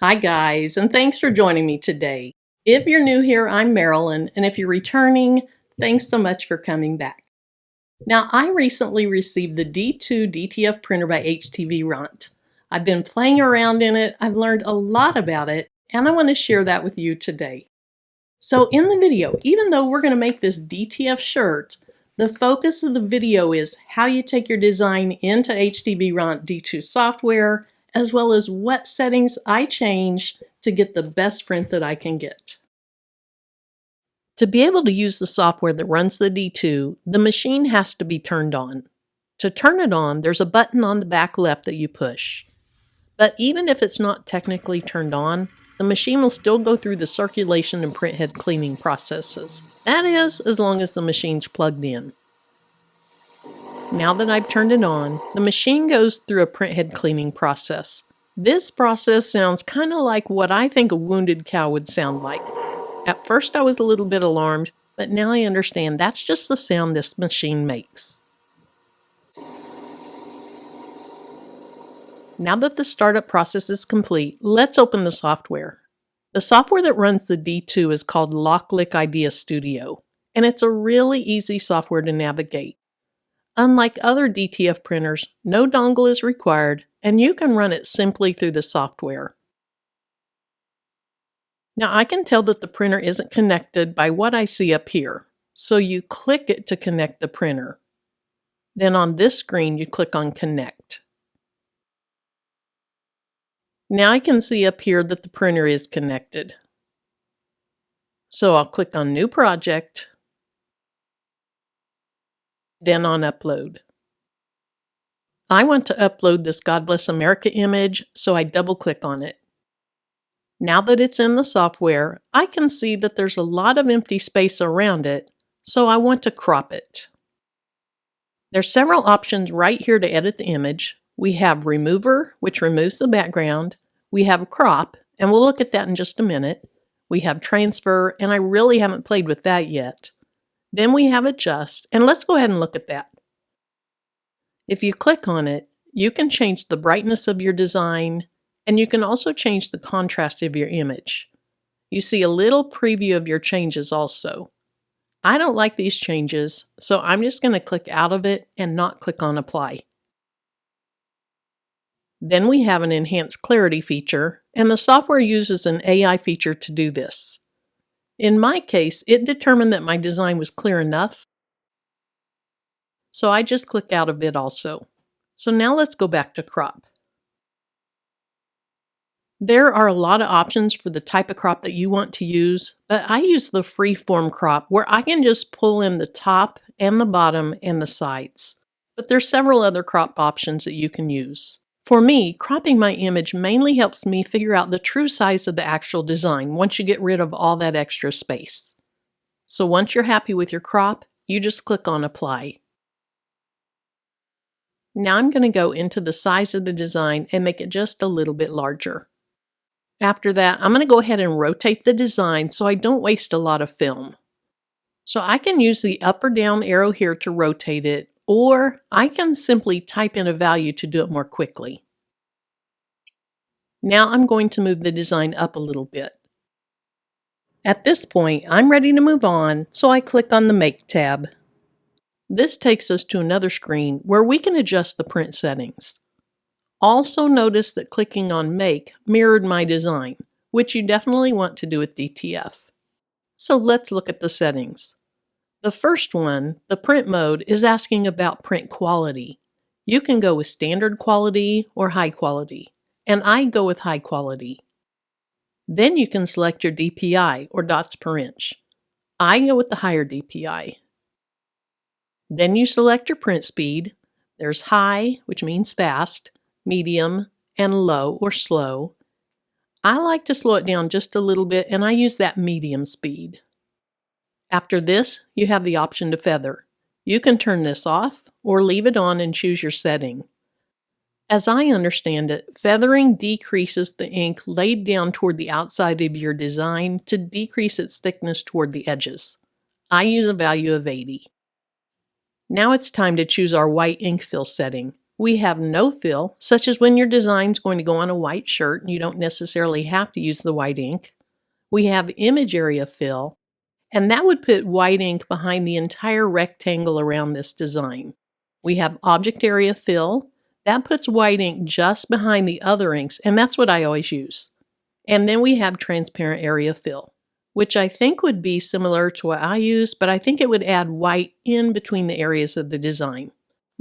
Hi guys, and thanks for joining me today. If you're new here, I'm Marilyn, and if you're returning, thanks so much for coming back. Now, I recently received the D2 DTF printer by HTV Ront. I've been playing around in it, I've learned a lot about it, and I want to share that with you today. So in the video, even though we're going to make this DTF shirt, the focus of the video is how you take your design into HTVRont D2 software, as well as what settings I changed to get the best print that I can get. To be able to use the software that runs the D2, the machine has to be turned on. To turn it on, there's a button on the back left that you push. But even if it's not technically turned on, the machine will still go through the circulation and printhead cleaning processes. That is, as long as the machine's plugged in. Now that I've turned it on, the machine goes through a printhead cleaning process. This process sounds kind of like what I think a wounded cow would sound like. At first I was a little bit alarmed, but now I understand that's just the sound this machine makes. Now that the startup process is complete, let's open the software. The software that runs the D2 is called LockLick Idea Studio, and it's a really easy software to navigate. Unlike other DTF printers, no dongle is required, and you can run it simply through the software. Now I can tell that the printer isn't connected by what I see up here, so you click it to connect the printer. Then on this screen you click on Connect. Now I can see up here that the printer is connected. So I'll click on New Project, then on Upload. I want to upload this God Bless America image, so I double click on it. Now that it's in the software, I can see that there's a lot of empty space around it, so I want to crop it. There's several options right here to edit the image. We have Remover, which removes the background. We have Crop, and we'll look at that in just a minute. We have Transfer, and I really haven't played with that yet. Then we have Adjust, and let's go ahead and look at that. If you click on it, you can change the brightness of your design, and you can also change the contrast of your image. You see a little preview of your changes also. I don't like these changes, so I'm just going to click out of it and not click on Apply. Then we have an Enhanced Clarity feature, and the software uses an AI feature to do this. In my case, it determined that my design was clear enough, so I just click out of it also. So now let's go back to Crop. There are a lot of options for the type of crop that you want to use, but I use the freeform crop where I can just pull in the top and the bottom and the sides. But there's several other crop options that you can use. For me, cropping my image mainly helps me figure out the true size of the actual design once you get rid of all that extra space. So once you're happy with your crop, you just click on Apply. Now I'm going to go into the size of the design and make it just a little bit larger. After that, I'm going to go ahead and rotate the design so I don't waste a lot of film. So I can use the up or down arrow here to rotate it, or I can simply type in a value to do it more quickly. Now I'm going to move the design up a little bit. At this point, I'm ready to move on, so I click on the Make tab. This takes us to another screen where we can adjust the print settings. Also notice that clicking on Make mirrored my design, which you definitely want to do with DTF. So let's look at the settings. The first one, the print mode, is asking about print quality. You can go with standard quality or high quality, and I go with high quality. Then you can select your DPI, or dots per inch. I go with the higher DPI. Then you select your print speed. There's high, which means fast, medium, and low or slow. I like to slow it down just a little bit, and I use that medium speed. After this, you have the option to feather. You can turn this off or leave it on and choose your setting. As I understand it, feathering decreases the ink laid down toward the outside of your design to decrease its thickness toward the edges. I use a value of 80. Now it's time to choose our white ink fill setting. We have no fill, such as when your design's going to go on a white shirt and you don't necessarily have to use the white ink. We have image area fill, and that would put white ink behind the entire rectangle around this design. We have object area fill. That puts white ink just behind the other inks, and that's what I always use. And then we have transparent area fill, which I think would be similar to what I use, but I think it would add white in between the areas of the design.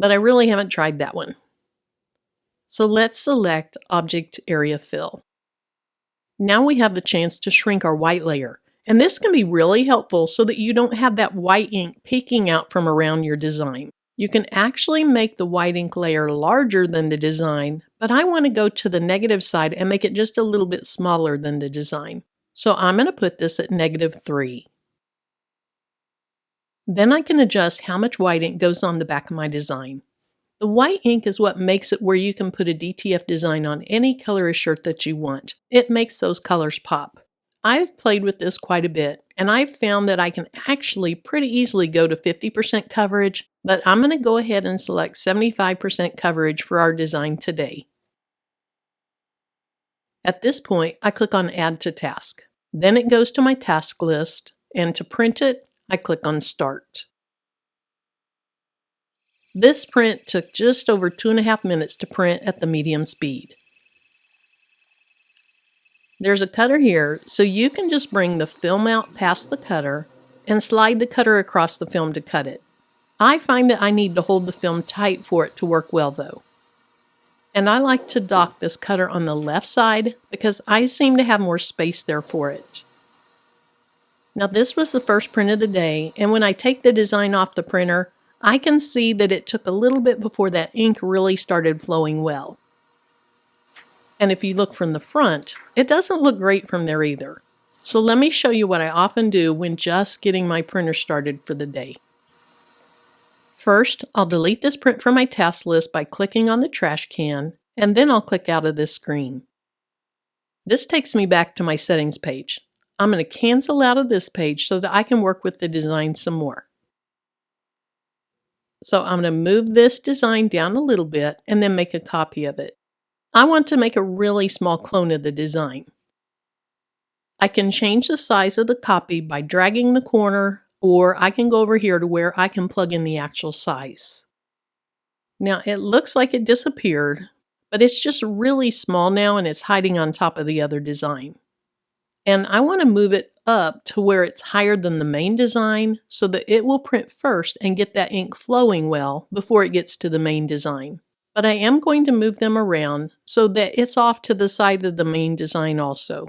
But I really haven't tried that one. So let's select Object Area Fill. Now we have the chance to shrink our white layer, and this can be really helpful so that you don't have that white ink peeking out from around your design. You can actually make the white ink layer larger than the design, but I want to go to the negative side and make it just a little bit smaller than the design. So I'm going to put this at -3. Then I can adjust how much white ink goes on the back of my design. The white ink is what makes it where you can put a DTF design on any color of shirt that you want. It makes those colors pop. I've played with this quite a bit, and I've found that I can actually pretty easily go to 50% coverage, but I'm going to go ahead and select 75% coverage for our design today. At this point, I click on Add to Task. Then it goes to my task list, and to print it, I click on Start. This print took just over 2.5 minutes to print at the medium speed. There's a cutter here, so you can just bring the film out past the cutter and slide the cutter across the film to cut it. I find that I need to hold the film tight for it to work well though. And I like to dock this cutter on the left side because I seem to have more space there for it. Now this was the first print of the day, and when I take the design off the printer, I can see that it took a little bit before that ink really started flowing well. And if you look from the front, it doesn't look great from there either. So let me show you what I often do when just getting my printer started for the day. First, I'll delete this print from my task list by clicking on the trash can, and then I'll click out of this screen. This takes me back to my settings page. I'm going to cancel out of this page so that I can work with the design some more. So I'm going to move this design down a little bit and then make a copy of it. I want to make a really small clone of the design. I can change the size of the copy by dragging the corner, or I can go over here to where I can plug in the actual size. Now it looks like it disappeared, but it's just really small now and it's hiding on top of the other design. And I want to move it up to where it's higher than the main design so that it will print first and get that ink flowing well before it gets to the main design. But I am going to move them around so that it's off to the side of the main design also.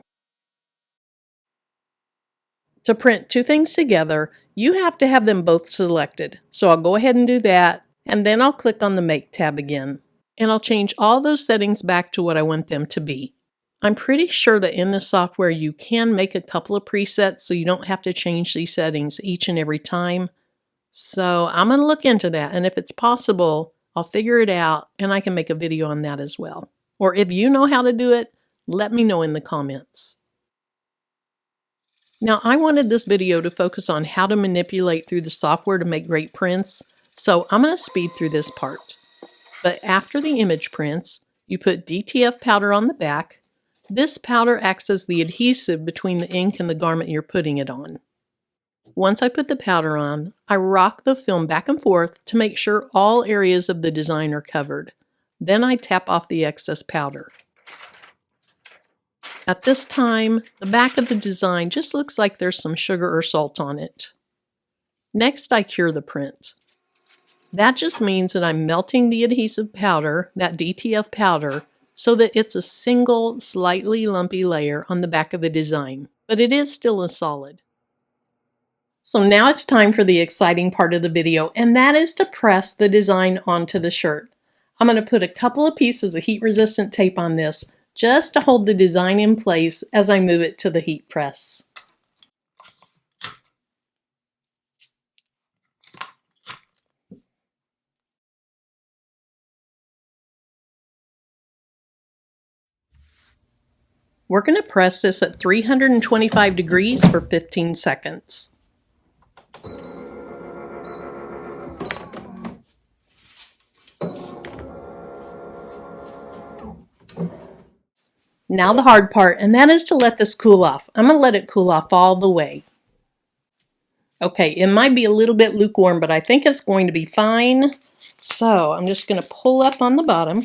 To print two things together, you have to have them both selected. So I'll go ahead and do that, and then I'll click on the Make tab again. And I'll change all those settings back to what I want them to be. I'm pretty sure that in the software you can make a couple of presets so you don't have to change these settings each and every time. So I'm going to look into that, and if it's possible, I'll figure it out and I can make a video on that as well. Or if you know how to do it, let me know in the comments. Now I wanted this video to focus on how to manipulate through the software to make great prints, so I'm going to speed through this part. But after the image prints, you put DTF powder on the back. This powder acts as the adhesive between the ink and the garment you're putting it on. Once I put the powder on, I rock the film back and forth to make sure all areas of the design are covered. Then I tap off the excess powder. At this time, the back of the design just looks like there's some sugar or salt on it. Next, I cure the print. That just means that I'm melting the adhesive powder, that DTF powder, so that it's a single, slightly lumpy layer on the back of the design, but it is still a solid. So now it's time for the exciting part of the video, and that is to press the design onto the shirt. I'm going to put a couple of pieces of heat-resistant tape on this just to hold the design in place as I move it to the heat press. We're going to press this at 325 degrees for 15 seconds. Now the hard part, and that is to let this cool off. I'm going to let it cool off all the way. Okay, it might be a little bit lukewarm, but I think it's going to be fine. So I'm just going to pull up on the bottom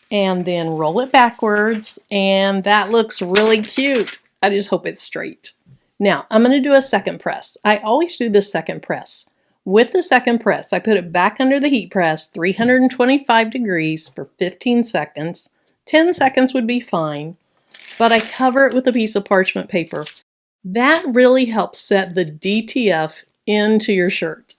and then roll it backwards, and that looks really cute. I just hope it's straight. Now I'm going to do a second press. I always do the second press. With the second press, I put it back under the heat press, 325 degrees for 15 seconds. 10 seconds would be fine, but I cover it with a piece of parchment paper. That really helps set the DTF into your shirt.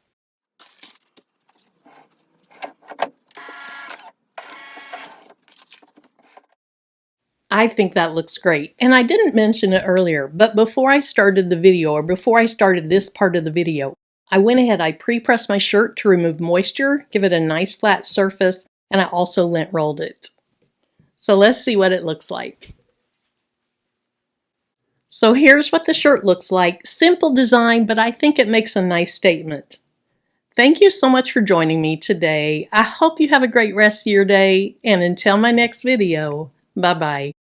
I think that looks great. And I didn't mention it earlier, but before I started the video, or before I started this part of the video, I went ahead, I pre-pressed my shirt to remove moisture, give it a nice flat surface, and I also lint rolled it. So let's see what it looks like. So here's what the shirt looks like. Simple design, but I think it makes a nice statement. Thank you so much for joining me today. I hope you have a great rest of your day, and until my next video, bye-bye.